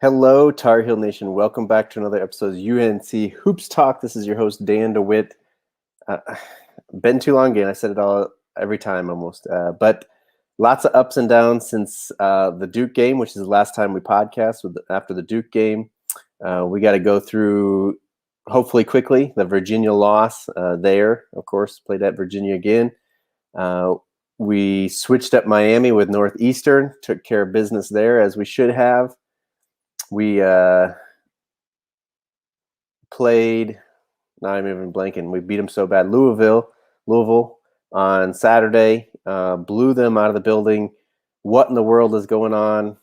Hello, Tar Heel Nation. Welcome back to another episode of UNC Hoops Talk. This is your host, Dan DeWitt. Been too long again. I said it all every time almost. But lots of ups and downs since the Duke game, which is the last time we podcast after the Duke game. We got to go through, hopefully quickly, the Virginia loss there. Of course, played at Virginia again. We switched up Miami with Northeastern, took care of business there as we should have. We played, not even blanking, we beat them so bad. Louisville on Saturday, blew them out of the building. What in the world is going on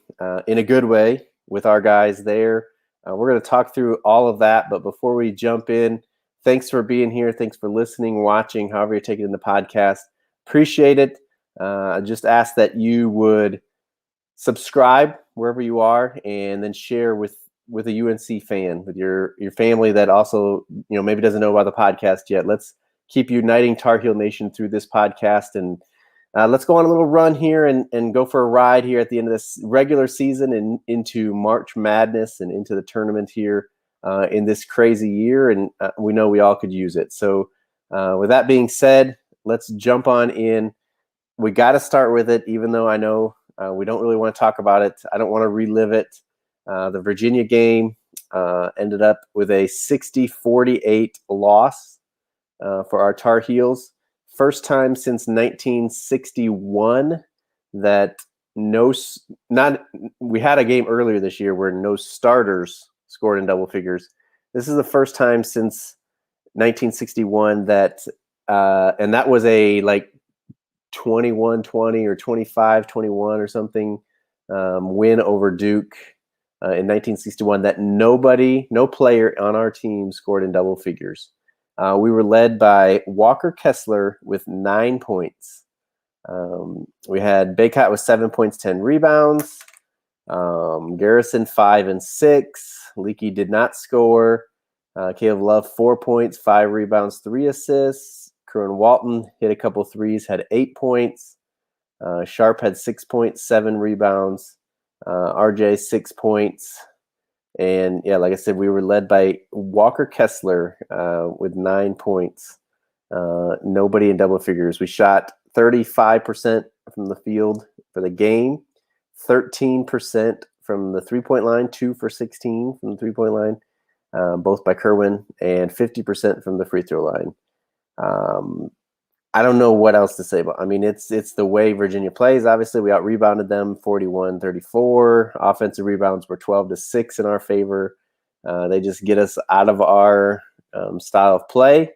in a good way with our guys there? We're going to talk through all of that, but before we jump in, thanks for being here. Thanks for listening, watching, however you're taking in the podcast. Appreciate it. I just ask that you would subscribe wherever you are, and then share with a UNC fan, with your family that also maybe doesn't know about the podcast yet. Let's keep uniting Tar Heel Nation through this podcast, and let's go on a little run here and go for a ride here at the end of this regular season and into March Madness and into the tournament here in this crazy year. And we know we all could use it. So with that being said, let's jump on in. We got to start with it, even though I know we don't really want to talk about it. I don't want to relive it. The Virginia game ended up with a 60-48 loss for our Tar Heels. First time since 1961 that we had a game earlier this year where no starters scored in double figures. This is the first time since 1961 that, and that was a 21-20 or 25-21 or something win over Duke in 1961 that no player on our team scored in double figures. We were led by Walker Kessler with 9 points. We had Baycott with 7 points, 10 rebounds. Garrison 5 and 6. Leakey did not score. Caleb Love 4 points, 5 rebounds, 3 assists. Kerwin Walton hit a couple threes, had 8 points. Sharp had 6 points, 7 rebounds. RJ 6 points. And yeah, like I said, we were led by Walker Kessler with 9 points. Nobody in double figures. We shot 35% from the field for the game, 13% from the 3-point line, 2 for 16 from the 3-point line, both by Kerwin, and 50% from the free throw line. I don't know what else to say, but I mean, it's the way Virginia plays. Obviously, we out-rebounded them 41-34. Offensive rebounds were 12-6 in our favor. They just get us out of our style of play.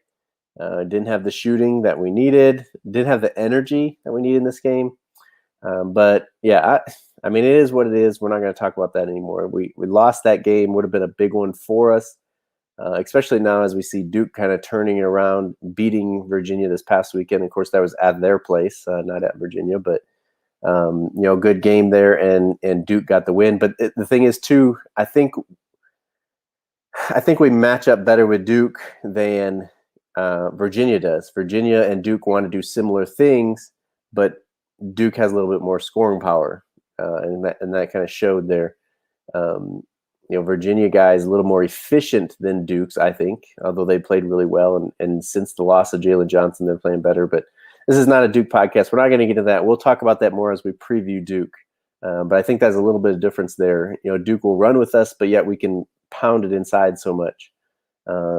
Didn't have the shooting that we needed. Didn't have the energy that we need in this game. But yeah, I mean, it is what it is. We're not going to talk about that anymore. We lost that game. Would have been a big one for us. Especially now as we see Duke kind of turning it around, beating Virginia this past weekend. Of course, that was at their place, not at Virginia, but good game there, and Duke got the win. But the thing is, too, I think we match up better with Duke than Virginia does. Virginia and Duke want to do similar things, but Duke has a little bit more scoring power, and that kind of showed there. Virginia guys a little more efficient than Duke's, I think, although they played really well. And since the loss of Jalen Johnson, they're playing better. But this is not a Duke podcast. We're not going to get into that. We'll talk about that more as we preview Duke. But I think there's a little bit of difference there. Duke will run with us, but yet we can pound it inside so much,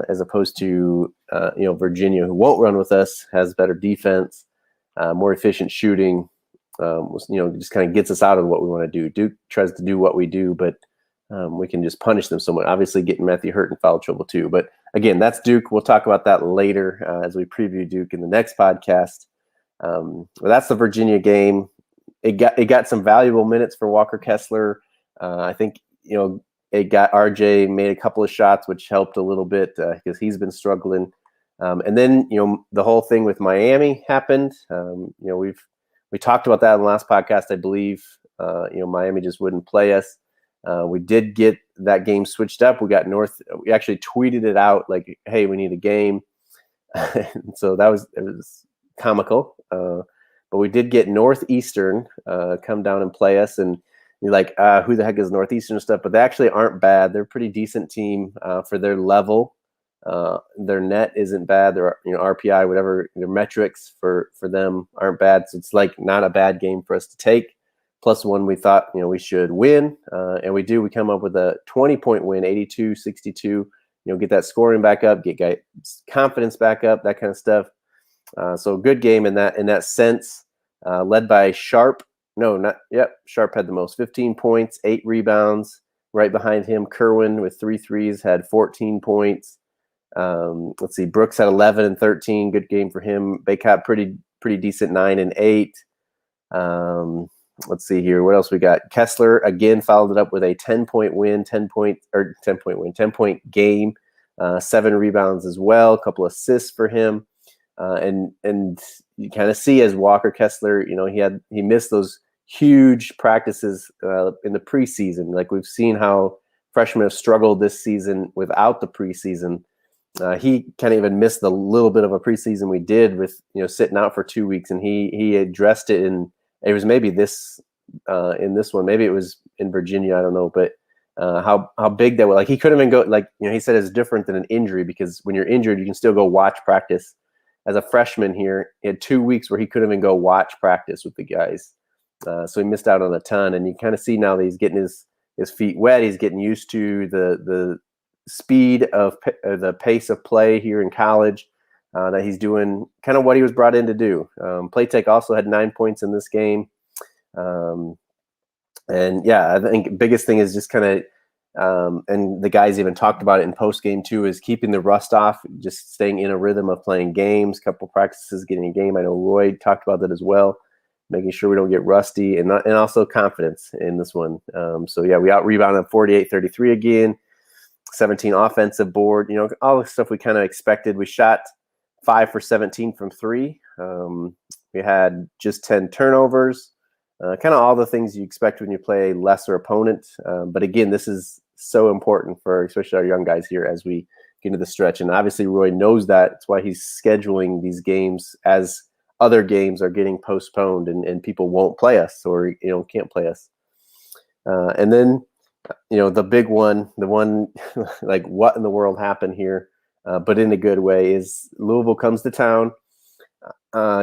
as opposed to, Virginia, who won't run with us, has better defense, more efficient shooting, just kind of gets us out of what we want to do. Duke tries to do what we do, but we can just punish them somewhat. Obviously, getting Matthew hurt in foul trouble too. But again, that's Duke. We'll talk about that later as we preview Duke in the next podcast. Well, that's the Virginia game. It got some valuable minutes for Walker Kessler. I think it got RJ made a couple of shots, which helped a little bit because he's been struggling. And then the whole thing with Miami happened. We talked about that in the last podcast, I believe. Miami just wouldn't play us. We did get that game switched up. We actually tweeted it out like, hey, we need a game. So it was comical. But we did get Northeastern come down and play us. And you're like, who the heck is Northeastern and stuff? But they actually aren't bad. They're a pretty decent team for their level. Their net isn't bad. Their RPI, whatever their metrics for them aren't bad. So it's like not a bad game for us to take. Plus one we thought we should win, and we do. We come up with a 20-point win, 82-62. Get that scoring back up, get guys confidence back up, that kind of stuff. So good game in that sense. Led by Sharp. Sharp had the most, 15 points, 8 rebounds. Right behind him, Kerwin with 3 threes had 14 points. Let's see, Brooks had 11 and 13. Good game for him. Baycott pretty decent, 9 and 8. Let's see here. What else we got? Kessler again followed it up with a 10-point win, 10-point game, 7 rebounds as well, a couple assists for him. And you kind of see as Walker Kessler, he missed those huge practices in the preseason. Like we've seen how freshmen have struggled this season without the preseason. He kind of even missed the little bit of a preseason we did with sitting out for 2 weeks, and he addressed it in. It was maybe in this one, maybe it was in Virginia, I don't know, but how big that was. Like he couldn't even go. Like he said, it's different than an injury because when you're injured, you can still go watch practice. As a freshman here, he had 2 weeks where he couldn't even go watch practice with the guys, so he missed out on a ton. And you kind of see now that he's getting his feet wet. He's getting used to the speed of the pace of play here in college. That he's doing kind of what he was brought in to do. Playtech also had 9 points in this game. And yeah, I think biggest thing is just kind of, and the guys even talked about it in post game too, is keeping the rust off, just staying in a rhythm of playing games, couple practices, getting a game. I know Roy talked about that as well, making sure we don't get rusty, and also confidence in this one. So yeah, we out rebounded 48-33 again, 17 offensive board, all the stuff we kind of expected. We shot 5 for 17 from 3. We had just 10 turnovers, kind of all the things you expect when you play a lesser opponent. But again, this is so important for especially our young guys here as we get into the stretch. And obviously Roy knows that. That's why he's scheduling these games as other games are getting postponed and people won't play us or can't play us. And then the big one, the one like what in the world happened here? But in a good way, is Louisville comes to town.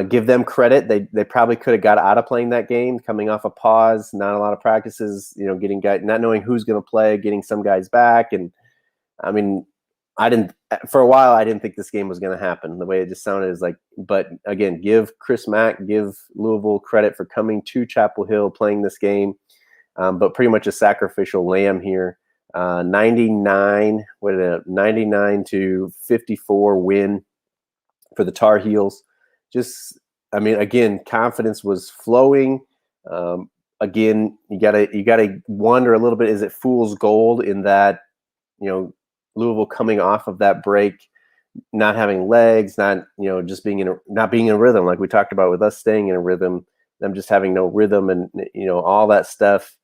Give them credit. They probably could have got out of playing that game, coming off a pause, not a lot of practices, getting guys, not knowing who's going to play, getting some guys back. And I mean, for a while, I didn't think this game was going to happen. The way it just sounded is like, but again, give Chris Mack, give Louisville credit for coming to Chapel Hill, playing this game, but pretty much a sacrificial lamb here. 99 to 54 win for the Tar Heels. Just, I mean, again, confidence was flowing. Again, you gotta wonder a little bit, is it fool's gold in that, Louisville coming off of that break, not having legs, not, just not being in rhythm, like we talked about with us staying in a rhythm, them just having no rhythm and, all that stuff.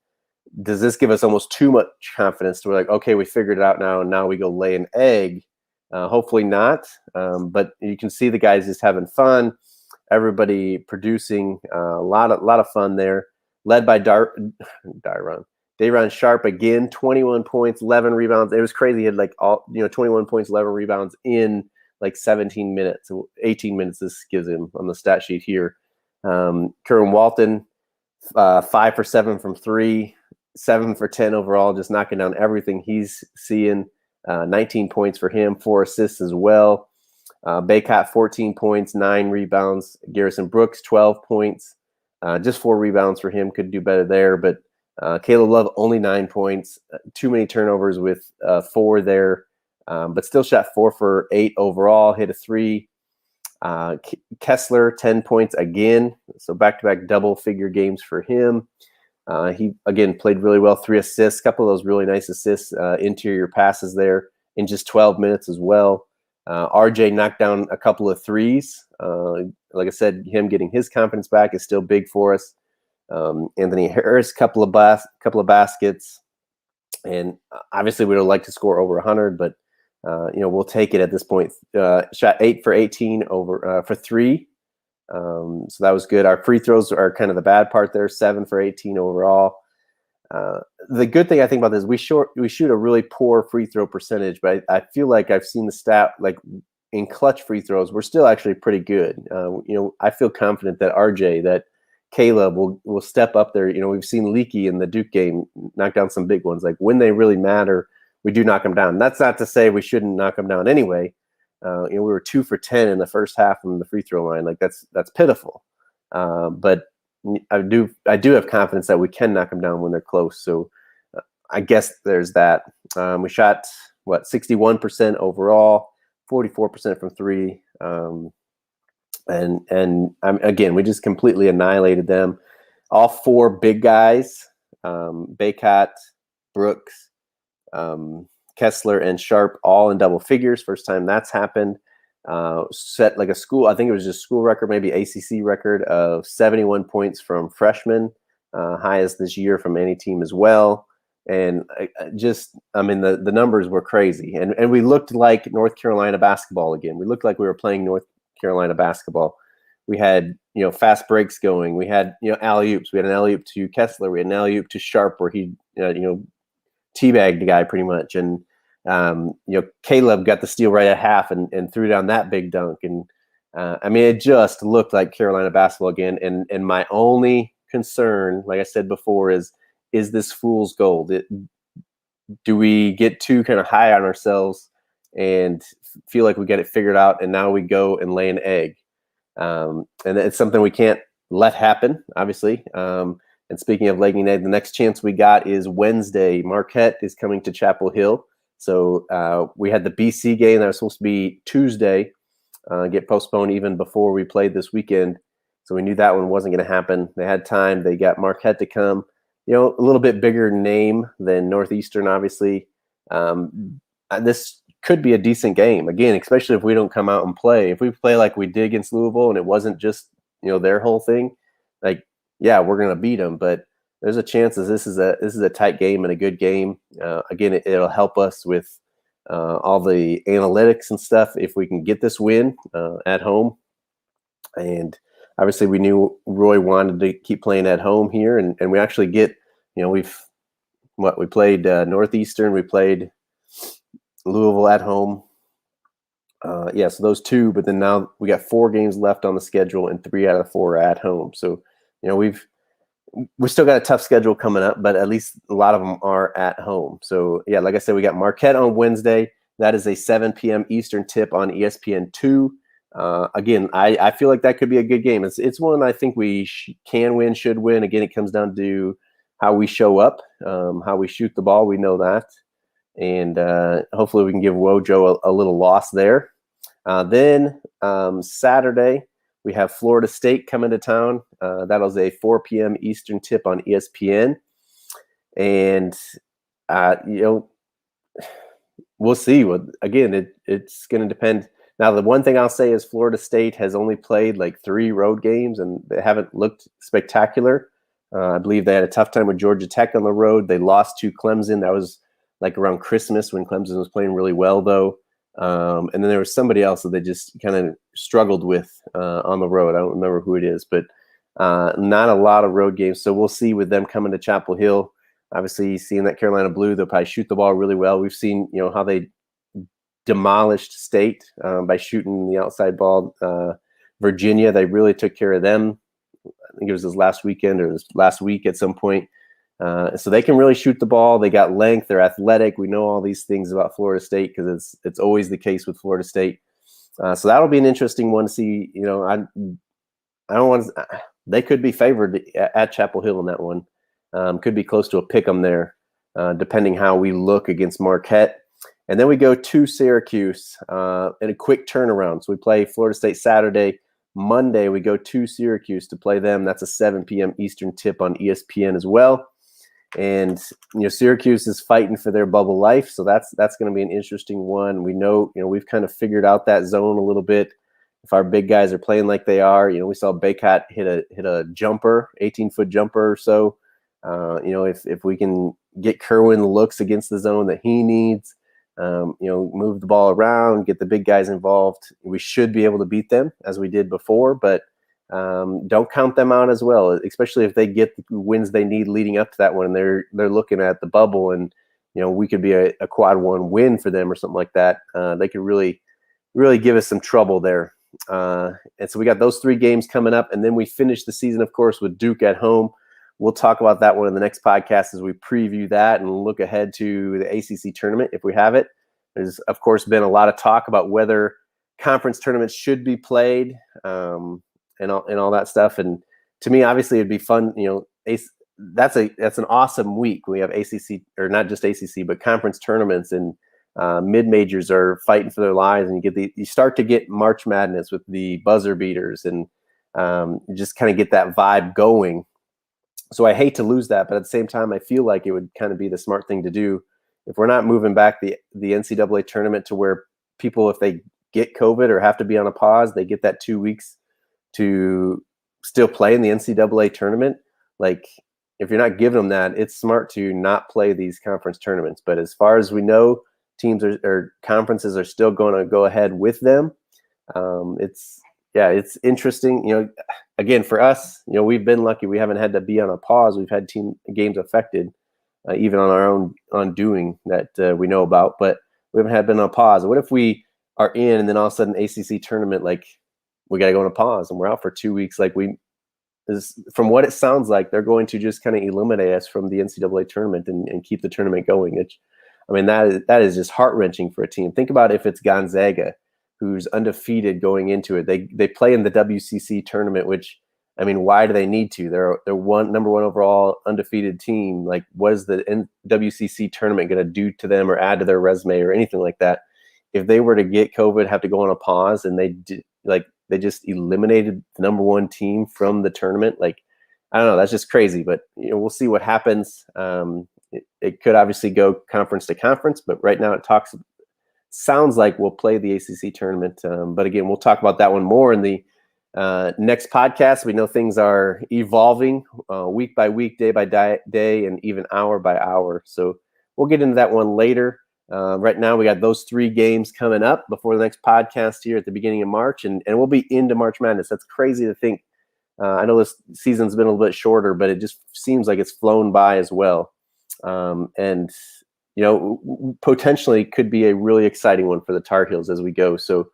Does this give us almost too much confidence to where like, okay, we figured it out now, and now we go lay an egg? Hopefully not. But you can see the guys just having fun. Everybody producing a lot of fun there. Led by Dayron Sharp again, 21 points, 11 rebounds. It was crazy. He had 21 points, 11 rebounds in 17 minutes, 18 minutes. This gives him on the stat sheet here. Kerwin Walton, 5 for 7 from 3. 7 for 10 overall, just knocking down everything he's seeing. 19 points for him, 4 assists as well. Baycott, 14 points, 9 rebounds. Garrison Brooks, 12 points, just 4 rebounds for him. Could do better there, but Caleb Love, only 9 points. Too many turnovers with 4 there, but still shot 4 for 8 overall, hit a 3. Kessler, 10 points again, so back-to-back double-figure games for him. He, again, played really well, 3 assists, a couple of those really nice assists, interior passes there in just 12 minutes as well. RJ knocked down a couple of threes. Like I said, him getting his confidence back is still big for us. Anthony Harris, couple of baskets. And obviously we would like to score over 100, but we'll take it at this point. Shot 8 for 18 over for 3. So that was good. Our free throws are kind of the bad part there, 7 for 18 overall. The good thing I think about this, we shoot a really poor free throw percentage, but I feel like I've seen the stat, like in clutch free throws, we're still actually pretty good. I feel confident that RJ, that Caleb will step up there. We've seen Leaky in the Duke game knock down some big ones. Like when they really matter, we do knock them down. That's not to say we shouldn't knock them down anyway. We were 2 for 10 in the first half from the free throw line. Like that's pitiful. But I do have confidence that we can knock them down when they're close. So I guess there's that. We shot 61% overall, 44% from three. And again, we just completely annihilated them. All four big guys, Baycott, Brooks, Kessler, and Sharp, all in double figures. First time that's happened. Set like a school, I think it was just school record, maybe ACC record of 71 points from freshmen, highest this year from any team as well. And the numbers were crazy. And we looked like North Carolina basketball again. We looked like we were playing North Carolina basketball. We had, fast breaks going. We had, alley-oops. We had an alley-oop to Kessler. We had an alley-oop to Sharp where he, teabagged the guy pretty much. And, Caleb got the steal right at half and threw down that big dunk. And, it just looked like Carolina basketball again. And my only concern, like I said before, is this fool's gold? Do we get too kind of high on ourselves and feel like we get it figured out, and now we go and lay an egg? And it's something we can't let happen, obviously. And speaking of laying an egg, the next chance we got is Wednesday. Marquette is coming to Chapel Hill. So we had the BC game that was supposed to be Tuesday, get postponed even before we played this weekend. So we knew that one wasn't going to happen. They had time. They got Marquette to come. A little bit bigger name than Northeastern, obviously. This could be a decent game, again, especially if we don't come out and play. If we play like we did against Louisville and it wasn't just, their whole thing, like, yeah, we're going to beat them. But there's a chance that this is a tight game and a good game. Again, it'll help us with all the analytics and stuff if we can get this win at home. And obviously, we knew Roy wanted to keep playing at home here, and we actually get, we played Northeastern, we played Louisville at home. So those two, but then now we got 4 games left on the schedule, and 3 out of 4 are at home. So, we've still got a tough schedule coming up, but at least a lot of them are at home. So, yeah, like I said, we got Marquette on Wednesday. That is a 7 p.m. Eastern tip on ESPN2. Again, I feel like that could be a good game. It's one I think we can win, should win. Again, it comes down to how we show up, how we shoot the ball. We know that. And hopefully we can give Wojo a little loss there. Then Saturday, we have Florida State coming to town. That was a 4 p.m. Eastern tip on ESPN. And, we'll see. Again, it's going to depend. Now, the one thing I'll say is Florida State has only played like 3 road games, and they haven't looked spectacular. I believe they had a tough time with Georgia Tech on the road. They lost to Clemson. That was like around Christmas when Clemson was playing really well, though. And then there was somebody else that they just kind of struggled with on the road. I don't remember who it is, but not a lot of road games. So we'll see with them coming to Chapel Hill. Obviously, seeing that Carolina Blue, they'll probably shoot the ball really well. We've seen, how they demolished State by shooting the outside ball. Virginia, they really took care of them. I think it was this last weekend or this last week at some point. So they can really shoot the ball. They got length. They're athletic. We know all these things about Florida State because it's always the case with Florida State. So that'll be an interesting one to see. I don't want to, they could be favored at Chapel Hill in that one. Could be close to a pick 'em there, depending how we look against Marquette. And then we go to Syracuse in a quick turnaround. So we play Florida State Saturday. Monday, we go to Syracuse to play them. That's a 7 p.m. Eastern tip on ESPN as well. And, Syracuse is fighting for their bubble life. So that's going to be an interesting one. We know, we've kind of figured out that zone a little bit. If our big guys are playing like they are, we saw Baycott hit a jumper, 18-foot jumper or so. If we can get Kerwin looks against the zone that he needs, move the ball around, get the big guys involved, we should be able to beat them as we did before. But don't count them out as well, especially if they get the wins they need leading up to that one. And they're looking at the bubble, and we could be a quad one win for them or something like that. They could really give us some trouble there. And so we got those 3 games coming up, and then we finish the season, of course, with Duke at home. We'll talk about that one in the next podcast as we preview that and look ahead to the ACC tournament if we have it. There's, of course, been a lot of talk about whether conference tournaments should be played, and all that stuff. And to me, obviously, it'd be fun. That's an awesome week. We have ACC, or not just ACC, but conference tournaments, and mid majors are fighting for their lives, and you start to get March Madness with the buzzer beaters, and you just kind of get that vibe going. So I hate to lose that, but at the same time, I feel like it would kind of be the smart thing to do if we're not moving back the NCAA tournament to where people, if they get COVID or have to be on a pause, they get that 2 weeks to still play in the NCAA tournament. Like, if you're not giving them that, it's smart to not play these conference tournaments. But as far as we know, teams or conferences are still going to go ahead with them. It's interesting. Again, for us, we've been lucky. We haven't had to be on a pause. We've had team games affected, even on our own undoing that we know about, but we haven't been on a pause. What if we are in, and then all of a sudden ACC tournament, like, we got to go on a pause and we're out for 2 weeks? Like, from what it sounds like, they're going to just kind of eliminate us from the NCAA tournament and keep the tournament going. That is just heart-wrenching for a team. Think about if it's Gonzaga, who's undefeated going into it. They play in the WCC tournament, which, why do they need to? They're number one overall undefeated team. Like, what is the WCC tournament going to do to them or add to their resume or anything like that? If they were to get COVID, have to go on a pause, and they just eliminated the number one team from the tournament. Like, I don't know, that's just crazy, but we'll see what happens. It could obviously go conference to conference, but right now sounds like we'll play the ACC tournament. But again, we'll talk about that one more in the next podcast. We know things are evolving week by week, day by day, and even hour by hour. So we'll get into that one later. Right now, we got those 3 games coming up before the next podcast here at the beginning of March, and we'll be into March Madness. That's crazy to think. I know this season's been a little bit shorter, but it just seems like it's flown by as well. And potentially could be a really exciting one for the Tar Heels as we go. So,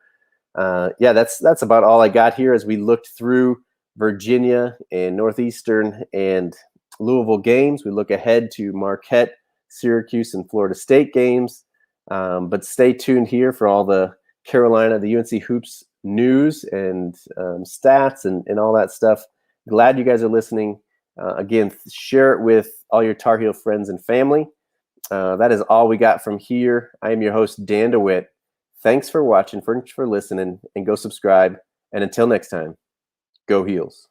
that's about all I got here as we looked through Virginia and Northeastern and Louisville games. We look ahead to Marquette, Syracuse, and Florida State games. But stay tuned here for all the Carolina, the UNC Hoops news and stats and all that stuff. Glad you guys are listening. Again, share it with all your Tar Heel friends and family. That is all we got from here. I am your host, Dan DeWitt. Thanks for watching, for listening, and go subscribe. And until next time, go Heels.